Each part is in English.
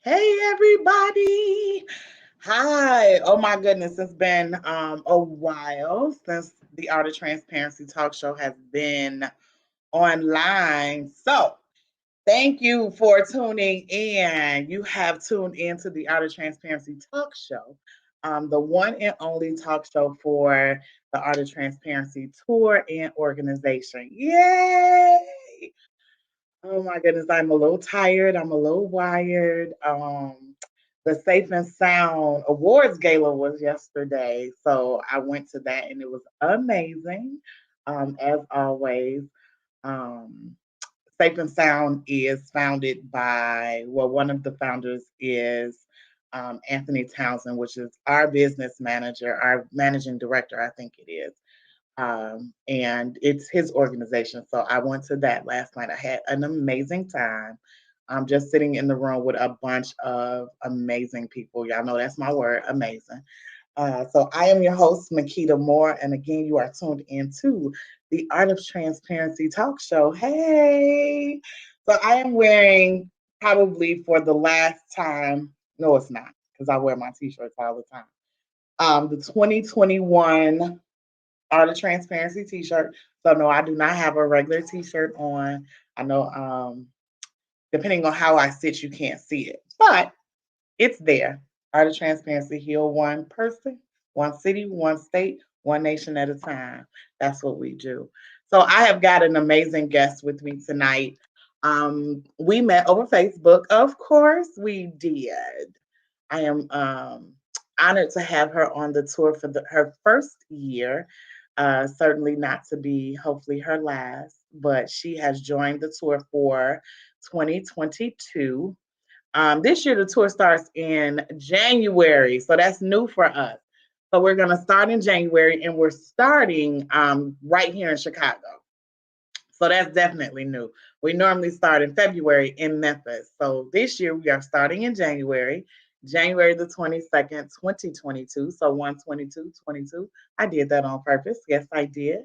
Hey everybody. Hi. Oh my goodness, it's been a while since the Art of Transparency talk show has been online. So, thank you for tuning in. You have tuned into the Art of Transparency talk show. The one and only talk show for the Art of Transparency tour and organization. Yay! Oh my goodness, I'm a little tired. I'm a little wired. The Safe and Sound Awards Gala was yesterday, so I went to that and it was amazing. As always, um, Safe and Sound is founded by, well, one of the founders is Anthony Townsend, which is our business manager, our managing director, I think it is. And it's his organization. So I went to that last night. I had an amazing time. I'm just sitting in the room with a bunch of amazing people. Y'all know that's my word, amazing. So I am your host, Makita Moore, and again, you are tuned into the Art of Transparency talk show. Hey, so I am wearing probably for the last time. No, it's not because I wear my t-shirts all the time. The 2021 Art of Transparency t-shirt. So no, I do not have a regular t-shirt on. I know depending on how I sit, you can't see it. But it's there. Art of Transparency, heal one person, one city, one state, one nation at a time. That's what we do. So I have got an amazing guest with me tonight. We met over Facebook. Of course we did. I am honored to have her on the tour for her first year. Certainly not to be, hopefully, her last, but she has joined the tour for 2022. This year, the tour starts in January, so that's new for us. So we're going to start in January, and we're starting right here in Chicago. So that's definitely new. We normally start in February in Memphis. So this year we are starting in January, January the 22nd, 2022. So 1/22/22. I did that on purpose. Yes, I did.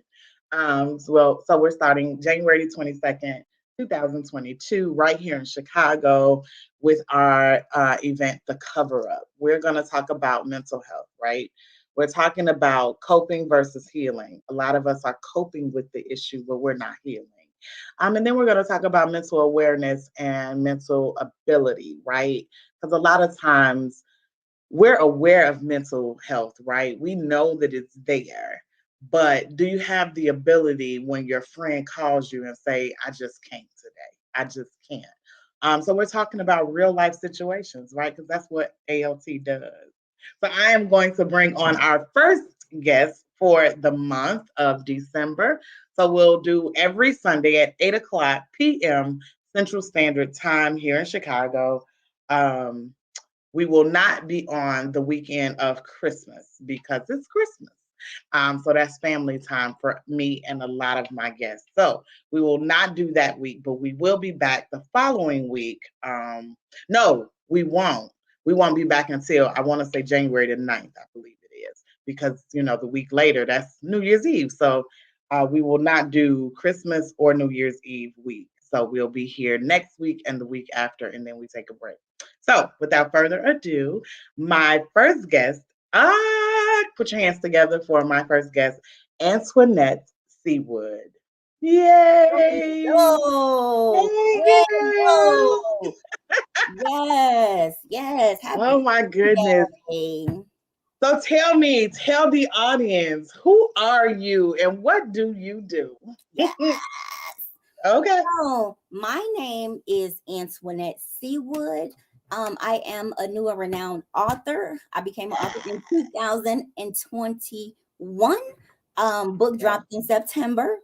So we're starting January the 22nd, 2022, right here in Chicago with our event, The Cover Up. We're going to talk about mental health, right? We're talking about coping versus healing. A lot of us are coping with the issue, but we're not healing. And then we're going to talk about mental awareness and mental ability, right? Because a lot of times we're aware of mental health, right? We know that it's there. But do you have the ability when your friend calls you and say, I just can't today. I just can't. So we're talking about real life situations, right? Because that's what AOT does. So I am going to bring on our first guest for the month of December. So we'll do every Sunday at 8 o'clock p.m. Central Standard Time here in Chicago. Um, we will not be on the weekend of Christmas because it's Christmas. So that's family time for me and a lot of my guests. So we will not do that week, but we will be back the following week. No, we won't. We won't be back until I want to say January the 9th, I believe it is, because the week later that's New Year's Eve. So we will not do Christmas or New Year's Eve week. So we'll be here next week and the week after, and then we take a break. So without further ado, my first guest, put your hands together for my first guest, Antoinette Seawood. Yay! Hello. Hey, girl. Hello. Yes, yes. Happy Oh my goodness. day. So tell the audience, who are you and what do you do? Yes. Okay. So my name is Antoinette Seawood. I am a new and renowned author. I became an author in 2021. Book Yeah. dropped in September.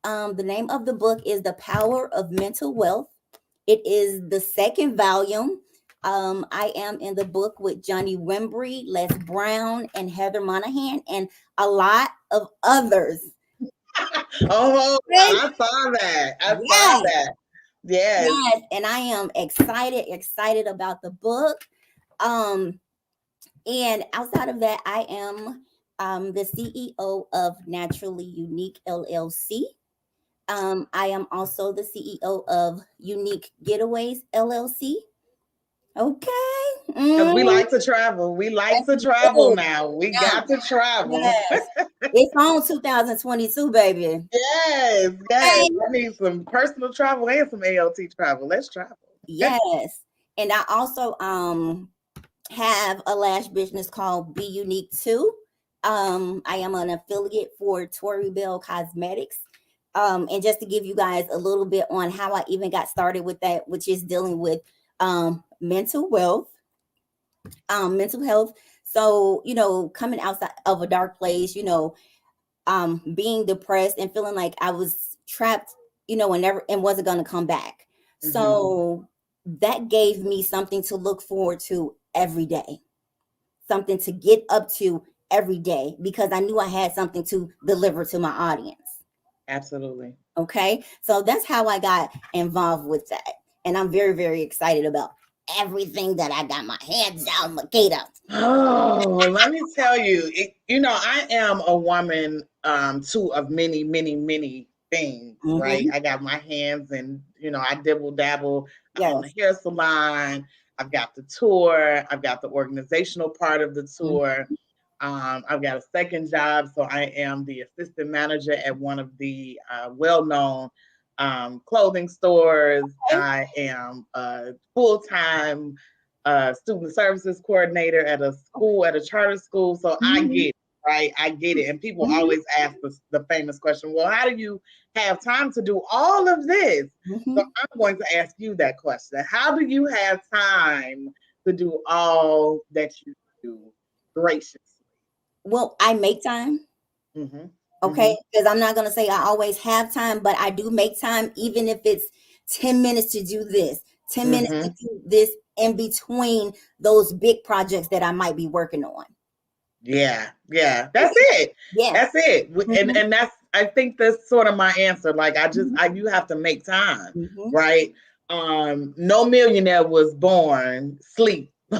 The name of the book is The Power of Mental Wealth. It is the second volume. I am in the book with Johnny Wembry, Les Brown, and Heather Monahan, and a lot of others. Oh, Yes, I saw that. I saw that. Yes. yes, and I am excited about the book. Um, and outside of that, I am the CEO of Naturally Unique LLC. I am also the CEO of Unique Getaways LLC. Okay. Because we like to travel. We like to travel now. We Yeah. got to travel. Yes. It's on 2022, baby. Yes, yes. Okay. I need some personal travel and some AOT travel. Let's travel. Yes. And I also have a lash business called Be Unique too. I am an affiliate for Tori Bell Cosmetics. And just to give you guys a little bit on how I even got started with that, which is dealing with mental wealth, mental health. So, coming outside of a dark place, being depressed and feeling like I was trapped, and never and wasn't gonna come back. Mm-hmm. So that gave me something to look forward to every day, something to get up to every day because I knew I had something to deliver to my audience. Absolutely. Okay. So that's how I got involved with that. And I'm very, very excited about everything that I got my hands on, Makeda. Oh, let me tell you, I am a woman too of many, many, many things, right? Mm-hmm. I got my hands and, I dibble dabble. I own a Yes. hair salon. I've got the tour. I've got the organizational part of the tour. I've got a second job, so I am the assistant manager at one of the well-known clothing stores. Okay. I am a full-time student services coordinator at a school, at a charter school. So I Mm-hmm. get it, right? I get it. And people Mm-hmm. always ask the famous question, well, how do you have time to do all of this? So Mm-hmm. I'm going to ask you that question. How do you have time to do all that you do graciously? Well, I make time. Mm-hmm. Okay, Mm-hmm. because I'm not going to say I always have time, but I do make time, even if it's 10 minutes to do this, 10 minutes to Mm-hmm. do this in between those big projects that I might be working on. Yeah, yeah. That's it. Yeah. That's it. And Mm-hmm. and that's I think that's sort of my answer. Like Mm-hmm. you have to make time, Mm-hmm. right? No millionaire was born sleep. We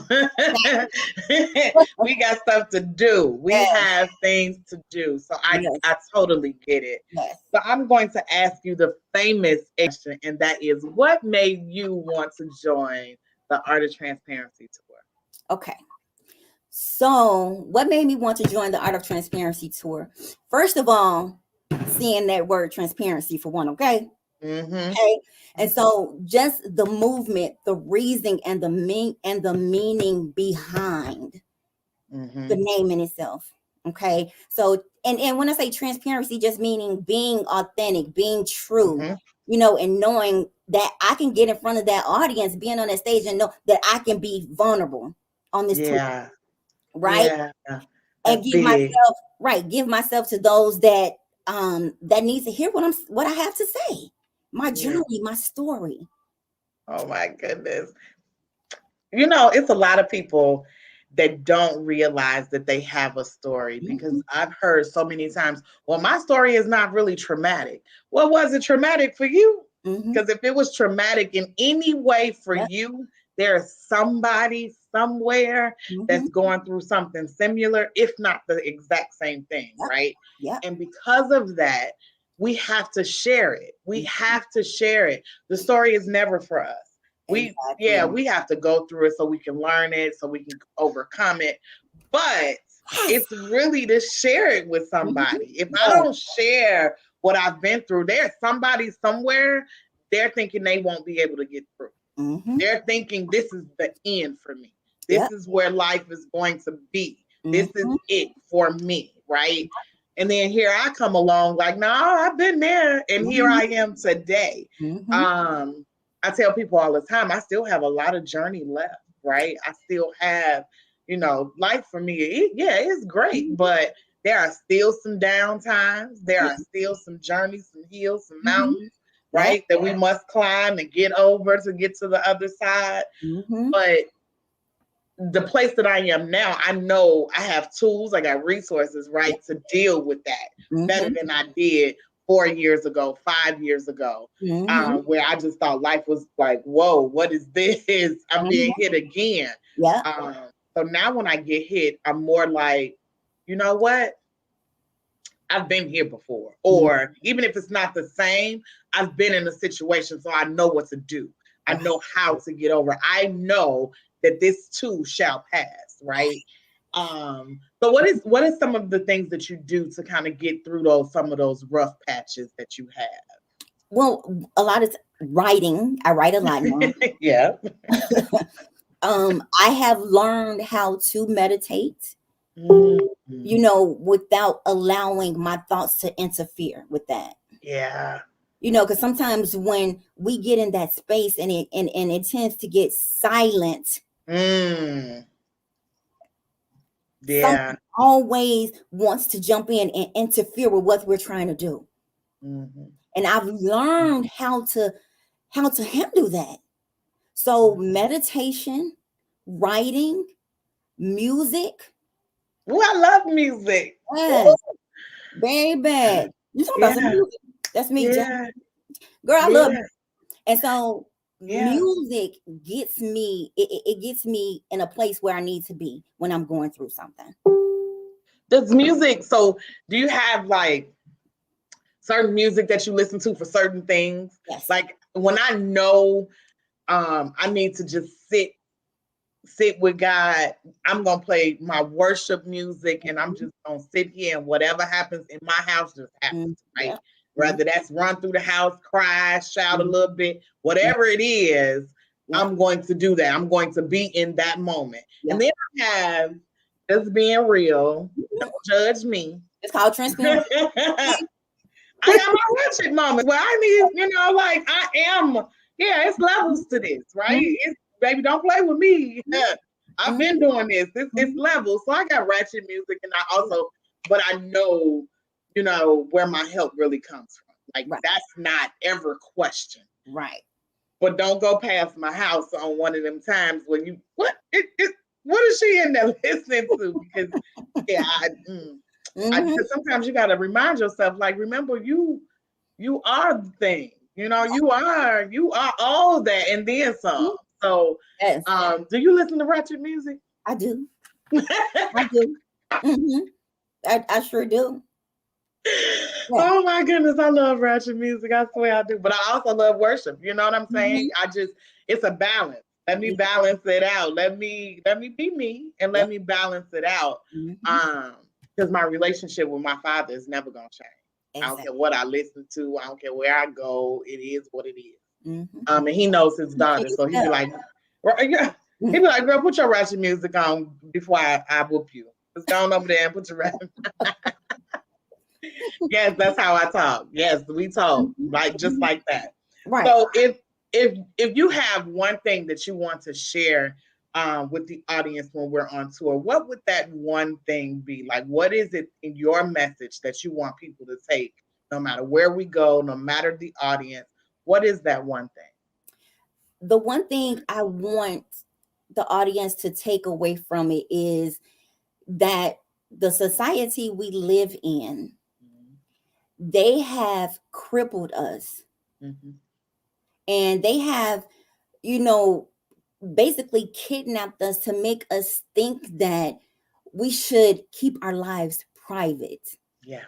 got stuff to do. We Yes. have things to do. So Yes. I totally get it. Yes. So I'm going to ask you the famous question, and that is what made you want to join the Art of Transparency tour? Okay. So, what made me want to join the Art of Transparency tour? First of all, seeing that word transparency for one, okay? Mm-hmm. Okay. And so just the movement, the reason and the meaning behind the Mm-hmm. name in itself. Okay. So and when I say transparency, just meaning being authentic, being true, Mm-hmm. and knowing that I can get in front of that audience, being on that stage and know that I can be vulnerable on this tour, Yeah. right? Yeah. And That's big. give myself to those that needs to hear what I have to say. My Yeah. journey, my story. Oh my goodness. It's a lot of people that don't realize that they have a story because Mhm. I've heard so many times, well, my story is not really traumatic. Well, was it traumatic for you? Mhm. Because if it was traumatic in any way for Yep. you, there's somebody somewhere that's Mhm. going through something similar, if not the exact same thing, Yep. right? Yep. And because of that, we have to share it. We Mhm. have to share it. The story is never for us. Exactly. We have to go through it so we can learn it, so we can overcome it. But Yes. it's really to share it with Mhm. somebody. If I Yes. don't share what I've been through, there's somebody somewhere, they're thinking they won't be able to get through. Mhm. They're thinking this is the end for me. This Yep. is where life is going to be. This is Mhm. it for me, right? And then here I come along like, no, I've been there and here Mhm. I am today. Mhm. Um, I tell people all the time, I still have a lot of journey left, right? I still have, life for me, yeah, it's great, Mhm. but there are still some down times. There Yep. are still some journeys, some hills, some Mhm. mountains, Yep. right? That we must climb and get over to get to the other side. Mhm. But the place that I am now, I know I have tools, I got resources, Yep. right, to deal with that better Mhm. than I did 4 years ago, 5 years ago, Mhm. where I just thought life was like, whoa, what is this? I'm being Mhm. hit again. Yep. Um, so now when I get hit, I'm more like, you know what? I've been here before. Mhm. Or even if it's not the same, I've been in a situation so I know what to do. I know how to get over. I know that this too shall pass, right? So what is some of the things that you do to kind of get through some of those rough patches that you have? Well, a lot of writing. I write a lot now. Yeah. I have learned how to meditate, Mm-hmm. without allowing my thoughts to interfere with that. Yeah. Because sometimes when we get in that space and it tends to get silent, Mm. something Yeah. always wants to jump in and interfere with what we're trying to do. Mm-hmm. And I've learned how to handle that. So meditation, writing, music. Oh, I love music. Yes, baby. You talking about some Yeah. music? That's me, Jack. Yeah. Girl, I love Yeah. music. And so Yeah. music gets me, it gets me in a place where I need to be when I'm going through something. Does music, so do you have like certain music that you listen to for certain things? Yes. Like when I know I need to just sit with God, I'm gonna play my worship music and I'm just gonna sit here and whatever happens in my house just happens, right? Yeah. Whether that's run through the house, cry, shout a little bit, Yeah. whatever it is, Yeah. I'm going to do that. I'm going to be in that moment. Yeah. And then I have just being real, don't judge me. It's called transparency. I got my wretched moments where I need, like I am, it's levels to this, right? It's baby, don't play with me. I've been doing this. It's levels. So I got ratchet music and I also, but I know, where my help really comes from. Like that's not ever questioned. Right. But don't go past my house on one of them times when you what is she in there listening to? Because because sometimes you got to remind yourself, like, remember you are the thing. You are all that and then some. So, Yes. Do you listen to ratchet music? I do. I do. I sure do. Yeah. Oh my goodness, I love ratchet music. I swear I do. But I also love worship. You know what I'm saying? It's a balance. Let me balance it out. Let me be me and let me balance it out. Because my relationship with my father is never gonna change. Exactly. I don't care what I listen to. I don't care where I go. It is what it is. And he knows his daughter, so he'd be like, he'd be like, girl, put your ratchet music on before I whoop you. Just go on over there and put your ratchet. Yes, that's how I talk. Yes, we talk like just like that. Right. So if you have one thing that you want to share with the audience when we're on tour, what would that one thing be? Like, what is it in your message that you want people to take, no matter where we go, no matter the audience? What is that one thing? The one thing I want the audience to take away from it is that the society we live in, they have crippled us. And they have, basically kidnapped us to make us think that we should keep our lives private. Yeah.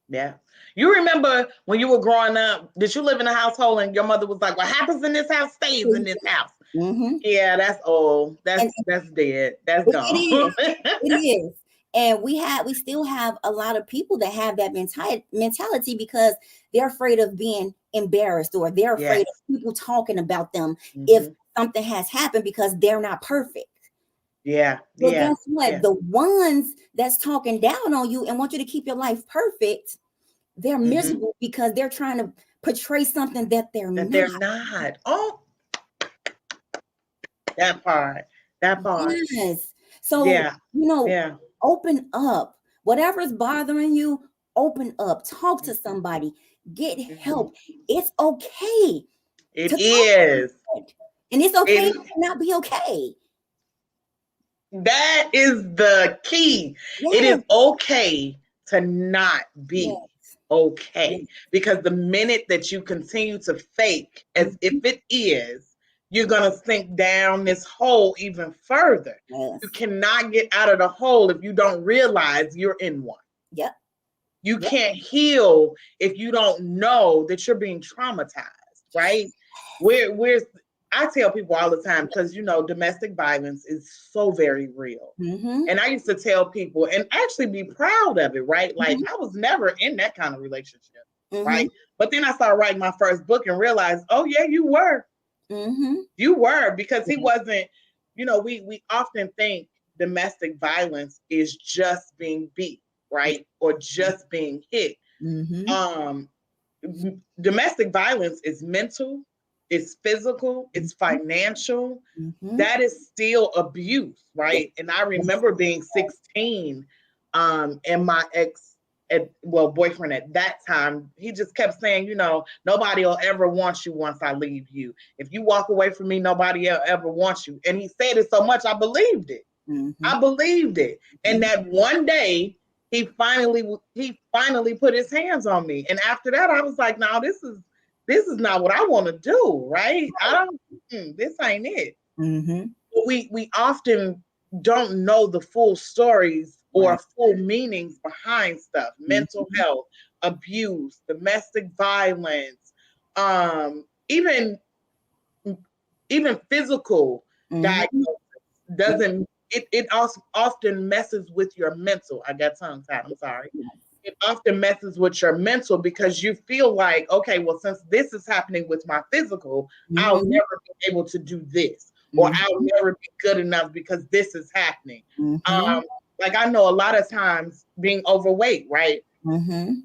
Yeah. You remember when you were growing up, did you live in a household and your mother was like, what happens in this house stays in this house? Yeah, that's old. That's dead. That's gone. It is. And we still have a lot of people that have that mentality because they're afraid of being embarrassed or they're afraid of people talking about them if something has happened because they're not perfect. Yeah. So guess what? Yeah. The ones that's talking down on you and want you to keep your life perfect, they're miserable because they're trying to portray something that they're not. They're not. Oh, that part. Yes. So, open up. Whatever's bothering you, open up. Talk to somebody. Get help. It's okay. It is. And it's okay to not be okay. That is the key. Yes. It is okay to not be okay. Because the minute that you continue to fake as if it is, you're going to sink down this hole even further. Yes. You cannot get out of the hole if you don't realize you're in one. Yep. You can't heal if you don't know that you're being traumatized, right? I tell people all the time, because domestic violence is so very real. Mm-hmm. And I used to tell people and actually be proud of it, right? Like I was never in that kind of relationship, Mm-hmm. right? But then I started writing my first book and realized, oh yeah, you were. Mm-hmm. You were, because he wasn't, we often think domestic violence is just being beat, right? Or just being hit. Mm-hmm. Um, Domestic violence is mental, it's physical, it's financial. Mm-hmm. That is still abuse, right? And I remember being 16, and my boyfriend at that time, he just kept saying, nobody will ever want you once I leave you. If you walk away from me, nobody will ever want you. And he said it so much, I believed it. Mm-hmm. I believed it. And that one day he finally put his hands on me. And after that, I was like, no, this is not what I want to do, right? This ain't it. Mm-hmm. We often don't know the full stories or Right. full meanings behind stuff. Mental health, abuse, domestic violence, even physical Mm-hmm. diagnosis doesn't it also often messes with your mental. I got tongue tied, I'm sorry. It often messes with your mental because you feel like, okay, well, since this is happening with my physical, I'll Mm-hmm. never be able to do this, or I'll Mm-hmm. never be good enough because this is happening. Mm-hmm. Like I know a lot of times being overweight, right? Mm-hmm.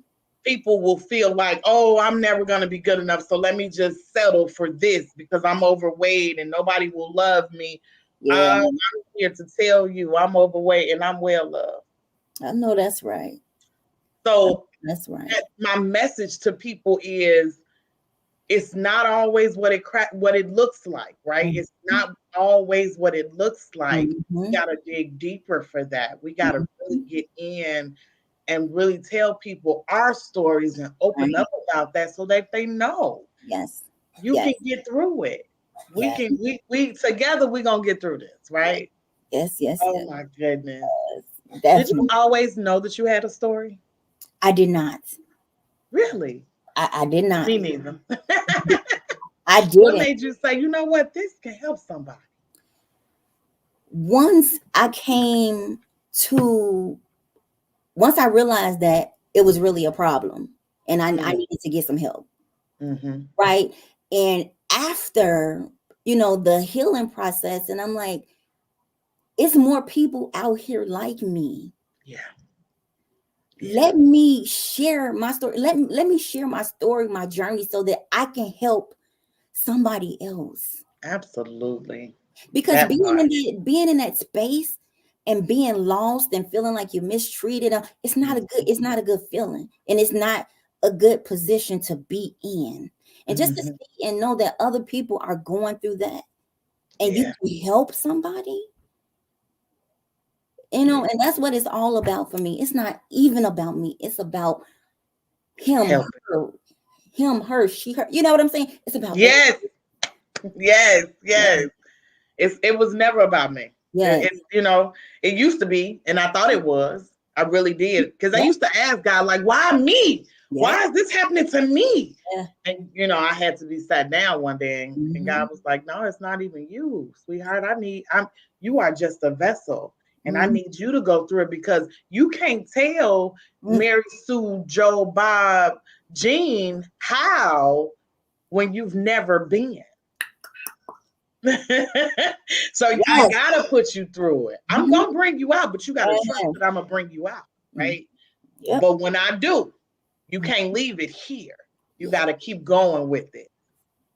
People will feel like, oh, I'm never going to be good enough. So let me just settle for this because I'm overweight and nobody will love me. Yeah, I'm here to tell you I'm overweight and I'm well loved. I know that's right. So That's right. my message to people is it's not always what it looks like, right? It's not always what it looks like. We Mm-hmm. got to dig deeper for that. We got to really Mm-hmm. get in and really tell people our stories and open Right. up about that so that they know Yes. you Yes. can get through it. We Yes. can we together we're gonna get through this, right? Yes. Yes. Oh Yes. my goodness. Did you Definitely. always know that you had a story? I did not. Really? I did not. Me neither. I What didn't. made you say, you know what, this can help somebody? Once I came to, once I realized that it was really a problem and I needed to get some help. Mm-hmm. Right. And after, the healing process, and I'm like, it's more people out here like me. Yeah. Let me share my story. Let me share my story, my journey, so that I can help somebody else. Absolutely. Because That part. being in that space and being lost and feeling like you're mistreated, it's not a good feeling, and it's not a good position to be in. And just to Mm-hmm. see and know that other people are going through that, and you Yeah. can help somebody, Yeah. and that's what it's all about for me. It's not even about me. It's about him, Help. her, him, her, she, her. You know what I'm saying? It's about everything. Yes. Yes. Yeah. Yes. It was never about me. Yes. It used to be, and I thought it was. I really did, because I Yeah. used to ask God, like, why me? Yeah. Why is this happening to me? Yeah. And I had to be sat down one day, and Mm-hmm. God was like, no, it's not even you, sweetheart. You are just a vessel, and I Mm-hmm. need you to go through it, because you can't tell Mm-hmm. Mary Sue, Joe, Bob, Jean how when you've never been. So I Yes. gotta put you through it. I'm Mm-hmm. gonna bring you out, but you gotta trust Yes. that I'm gonna bring you out, Mm-hmm. right? Yep. But when I do, you can't leave it here. You Yeah. gotta keep going with it,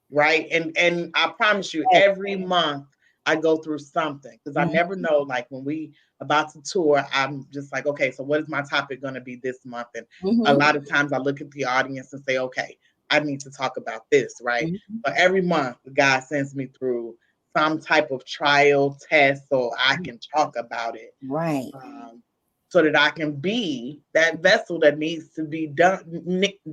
right? And I promise you, Yes. every month I go through something, because I Mm-hmm. never know. Like when we about to tour, I'm just like, okay, so what is my topic gonna be this month? And a Mm-hmm. lot of times I look at the audience and say, okay, I need to talk about this, right? Mm-hmm. But every month, God sends me through some type of trial test so I can talk about it, Right. so that I can be that vessel that needs to be done,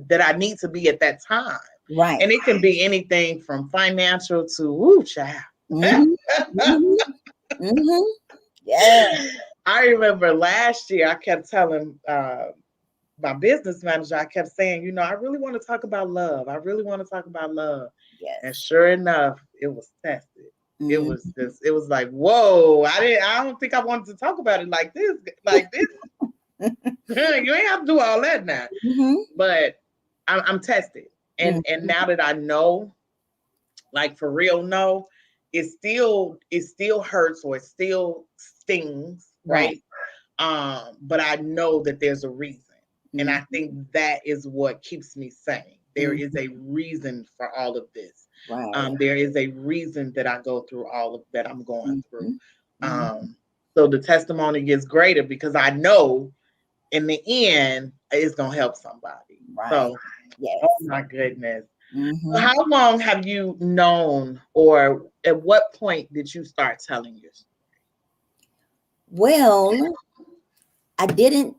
that I need to be at that time. Right. And it can be anything from financial to, woo, child. Mm-hmm. Mm-hmm. Mm-hmm. Yeah. I remember last year I kept telling my business manager, I kept saying, I really want to talk about love. I really want to talk about love. And Yes. sure enough, it was tested. It was Mm-hmm. just, it was like, whoa, I don't think I wanted to talk about it like this. Like this. You ain't have to do all that now. Mm-hmm. But I'm tested. And now that I know, like for real, no, it still hurts or it still stings, Right. right? But I know that there's a reason. And I Mm-hmm. think that is what keeps me sane. There is Mm-hmm. a reason for all of this. Right. There is a reason that I go through all of that I'm going through. Mm-hmm. Mm-hmm. So the testimony gets greater because I know in the end it's gonna help somebody. Right. So, oh Yes. my goodness. So Mm-hmm. how long have you known, or at what point did you start telling your Well, I didn't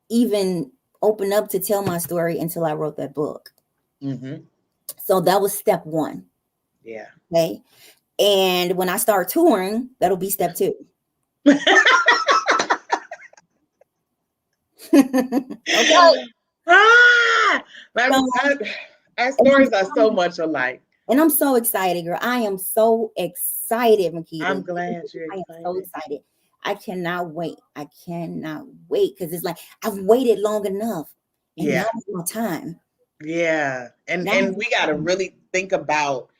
even open up to tell my story until I wrote that book. story? Mm-hmm. So that was step one. Yeah. Okay. And when I start touring, that'll be step two. Okay. Ah, So, our and I'm stories are so so, much alike. and I'm so excited, girl. I am so excited, I'm Makita. glad you're I am so excited. excited. I cannot wait. I cannot wait because it's like I've waited long enough, and now Yeah, is my time. yeah, and Now and is we got my to time. really think about,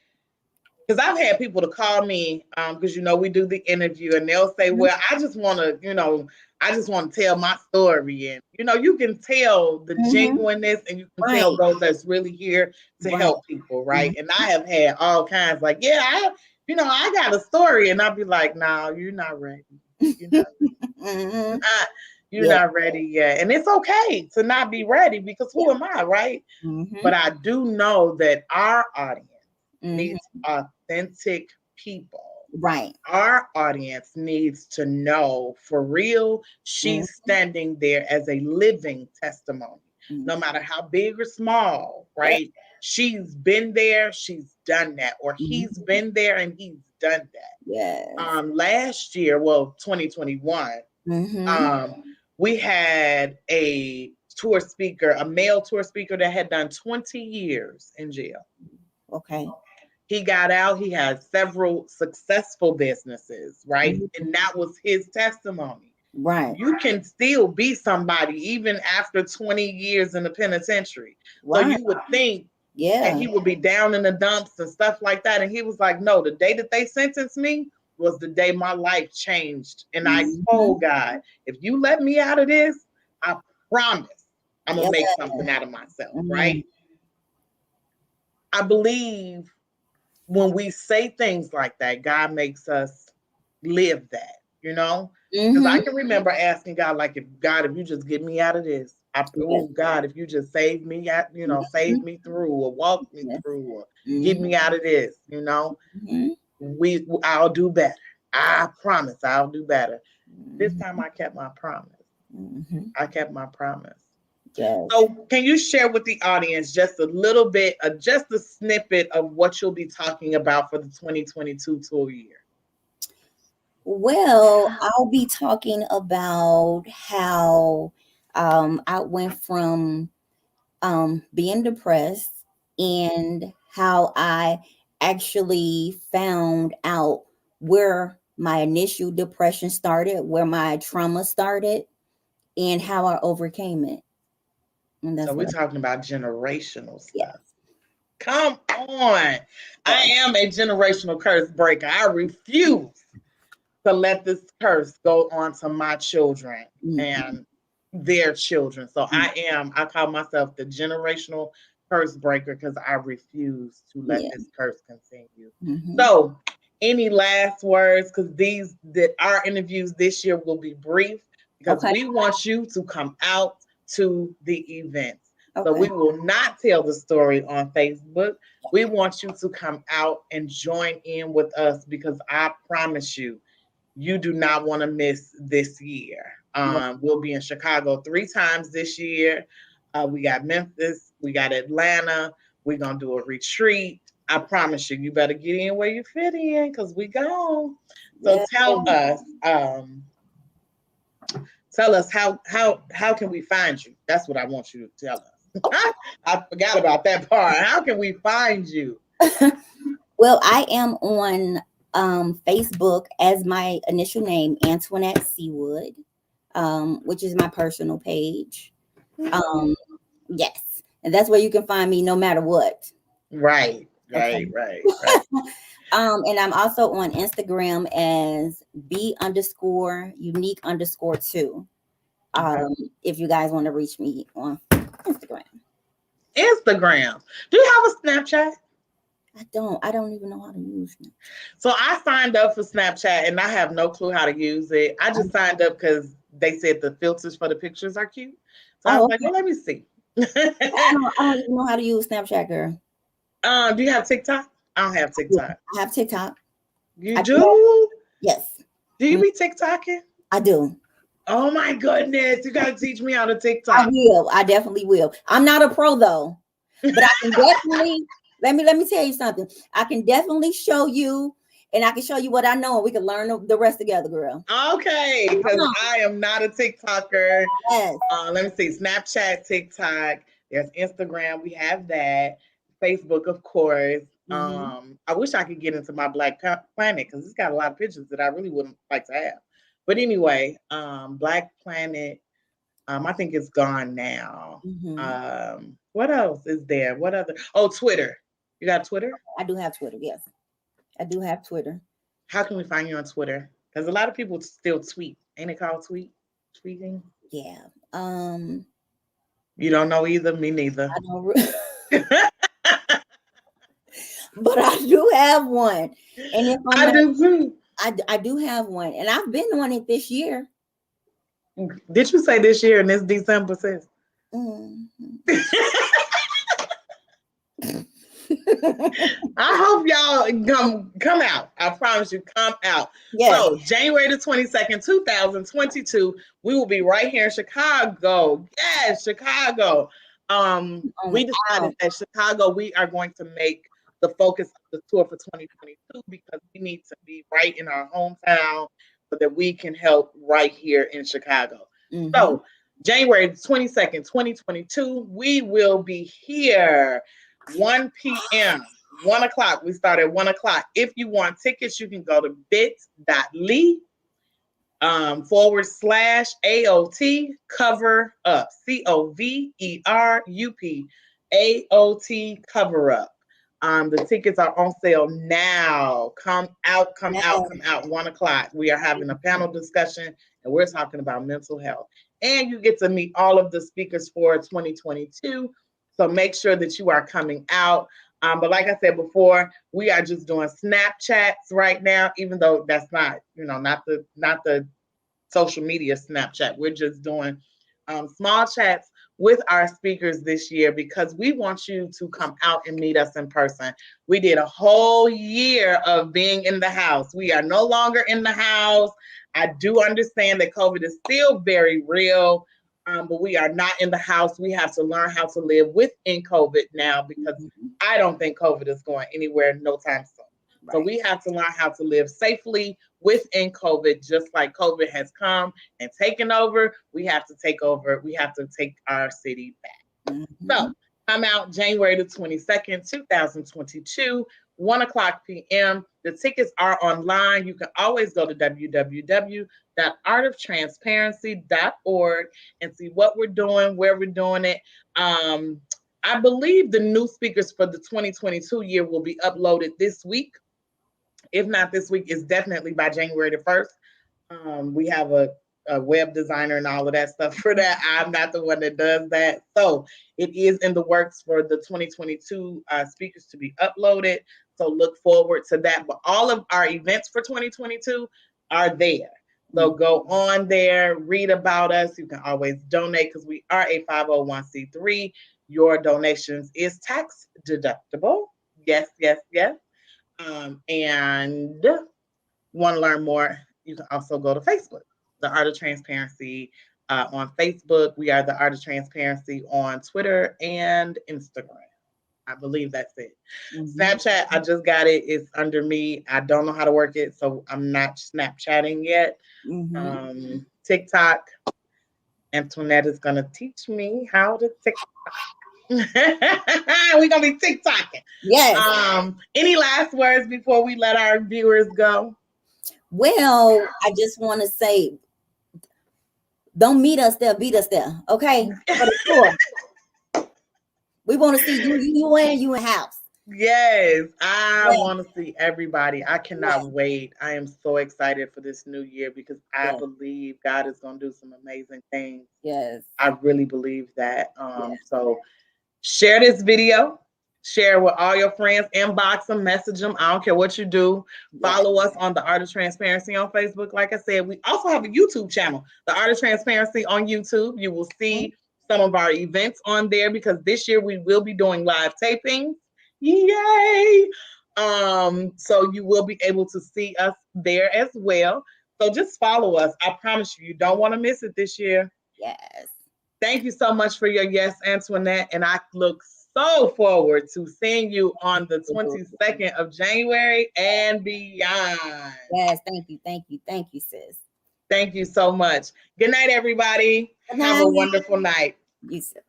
because I've had people to call me, because we do the interview, and they'll say, Mhm. "Well, I just want to, I just want to tell my story," and you can tell the Mhm. genuineness, and you can tell Right. those that's really here to Right. help people, right? Mhm. And I have had all kinds, like, yeah, I got a story, and I'll be like, "No, you're not ready. You're not Mhm. not, you're Yeah. not ready yet," and it's okay to not be ready because Yeah. who am I, right? But Mhm. I do know that our audience Mhm. needs authentic people. Right. Our audience needs to know for real, she's Mhm. standing there as a living testimony, Mhm. no matter how big or small, Yeah. right? She's been there, she's done that, or he's Mhm. been there and he's done that. Yes. Last year, well, 2021, Mhm. um, we had a tour speaker, a male tour speaker that had done 20 years in jail. Okay. He got out, he had several successful businesses, right? Mhm. And that was his testimony. Right. You can still be somebody even after 20 years in the penitentiary. So Right. you would think, and Yeah. he would be down in the dumps and stuff like that. And he was like, no, the day that they sentenced me was the day my life changed. And I Mhm. told God, if you let me out of this, I promise I'm going Yeah. to make something out of myself, Mhm. right? I believe when we say things like that, God makes us live that, you know? Because I Mhm. can remember asking God, like, if you just get me out of this, Yes. oh God, if you just save me out, Mhm. save me through or walk me Yes. through or get Mhm. me out of this, Mhm. I'll do better. I promise I'll do better. This time Mhm. I kept my promise. Mhm. I kept my promise. Yes. So, can you share with the audience just a little bit, just a snippet of what you'll be talking about for the 2022 tour year? Well, I'll be talking about how I went from being depressed and how I actually found out where my initial depression started, where my trauma started, and how I overcame it. And So, that's we're what I, talking about generational yeah, stuff. Come on. I yes, am a generational curse breaker. I refuse to let this curse go on to my children mm-hmm, and their children. So I call myself the generational curse breaker because I refuse to let yeah, this curse continue. mm-hmm, So any last words? Because our interviews this year will be brief because okay, we want you to come out to the events. So okay, we will not tell the story on Facebook. We want you to come out and join in with us because I promise you do not want to miss this year. yeah, We'll be in Chicago 3 times this year. We got Memphis, we got Atlanta. We're gonna do a retreat. I promise you, you better get in where you fit in because we gone. So yeah. Tell us how can we find you? That's what I want you to tell us. I forgot about that part. How can we find you? Well, I am on Facebook as my initial name, Antoinette Seawood, which is my personal page. Um, yes, and that's where you can find me no matter what. Right, Okay. right, right, right. And I'm also on Instagram as B_unique_2. Okay. Um, if you guys want to reach me on Instagram. Instagram. Do you have a Snapchat? I don't even know how to use it. So I signed up for Snapchat and I have no clue how to use it. I just signed up because they said the filters for the pictures are cute. So I Oh, was like, okay. well, let me see. I don't even know how to use Snapchat, girl. Do you have TikTok? I don't have Yeah, TikTok. I have TikTok. You I do have, do? yes, Do you mm, be TikToking? I do. Oh my goodness. You gotta teach me how to I TikTok. will. I definitely will. I'm not a pro though, but I can definitely let me tell you something. I can definitely show you, and I can show you what I know, and we can learn the rest together, girl. Okay, Come because on. I am not a TikToker. Yes. Let me see. Snapchat, TikTok. There's Instagram. We have that. Facebook, of course. Hmm. I wish I could get into my Black Planet because it's got a lot of pictures that I really wouldn't like to have. But anyway, Black Planet. I think it's gone now. Hmm. What else is there? What other? Oh, Twitter. You got Twitter? I do have Twitter. Yes, I do have Twitter. How can we find you on Twitter? Because a lot of people still tweet. Ain't it called tweeting? Yeah. You don't know either. Me neither. I don't, but I do have one, and if I'm I not, do too. I do have one, and I've been on it this year. Did you say this year and this December says? Mhm. I hope y'all come out. I promise you, come out. Yes, So January the 22nd, 2022, we will be right here in Chicago. Yes, Chicago. on We decided out. that Chicago, we are going to make the focus of the tour for 2022 because we need to be right in our hometown so that we can help right here in Chicago. Hmm. So January 22nd, 2022, we will be here 1 p.m. 1 o'clock. We start at 1 o'clock. If you want tickets, you can go to bit.ly / AOT cover up. COVERUP AOT cover up. The tickets are on sale now. Come out, come out, Yes. come out. 1 o'clock. We are having a panel discussion and we're talking about mental health. And you get to meet all of the speakers for 2022. So make sure that you are coming out. But like I said before, we are just doing Snapchats right now, even though that's not, not the social media Snapchat. We're just doing small chats with our speakers this year because we want you to come out and meet us in person. We did a whole year of being in the house. We are no longer in the house. I do understand that COVID is still very real, but we are not in the house. We have to learn how to live within COVID now because Mhm. I don't think COVID is going anywhere no time soon. So Right. we have to learn how to live safely within COVID, just like COVID has come and taken over. We have to take over. We have to take our city back. So Hmm. come out January the 22nd, 2022, 1 o'clock p.m. The tickets are online. You can always go to www.artoftransparency.org and see what we're doing, where we're doing it. I believe the new speakers for the 2022 year will be uploaded this week. If not this week, it's definitely by January the 1st. We have a web designer and all of that stuff for that. I'm not the one that does that. So it is in the works for the 2022 speakers to be uploaded. So look forward to that. But all of our events for 2022 are there. So go on there, read about us. You can always donate because we are a 501c3. Your donations is tax deductible. Yes, yes, yes. And want to learn more, you can also go to Facebook, The Art of Transparency on Facebook. We are The Art of Transparency on Twitter and Instagram. I believe that's it. Hmm. Snapchat, I just got it. It's under me. I don't know how to work it, so I'm not Snapchatting yet. Hmm. TikTok, Antoinette is gonna teach me how to TikTok. We're gonna be TikToking. Yes. Any last words before we let our viewers go? Well, I just want to say, don't meet us there, beat us there. Okay. For the tour. We want to see you in house. Yes, I Yes. want to see everybody. I cannot Yes. wait. I am so excited for this new year because I Yes. believe God is going to do some amazing things. Yes. I really believe that. Yes. So share this video, share with all your friends, inbox them, message them. I don't care what you do. Yes. Follow us on the Art of Transparency on Facebook. Like I said, we also have a YouTube channel, the Art of Transparency on YouTube. You will see some of our events on there because this year we will be doing live tapings. Yay! So you will be able to see us there as well. So just follow us. I promise you, you don't want to miss it this year. Yes. Thank you so much for your yes, Antoinette. And I look so forward to seeing you on the 22nd of January and beyond. Yes. Thank you. Thank you. Thank you, sis. Thank you so much. Good night, everybody. Good Have night. a wonderful night. You too.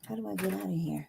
How do I get out of here?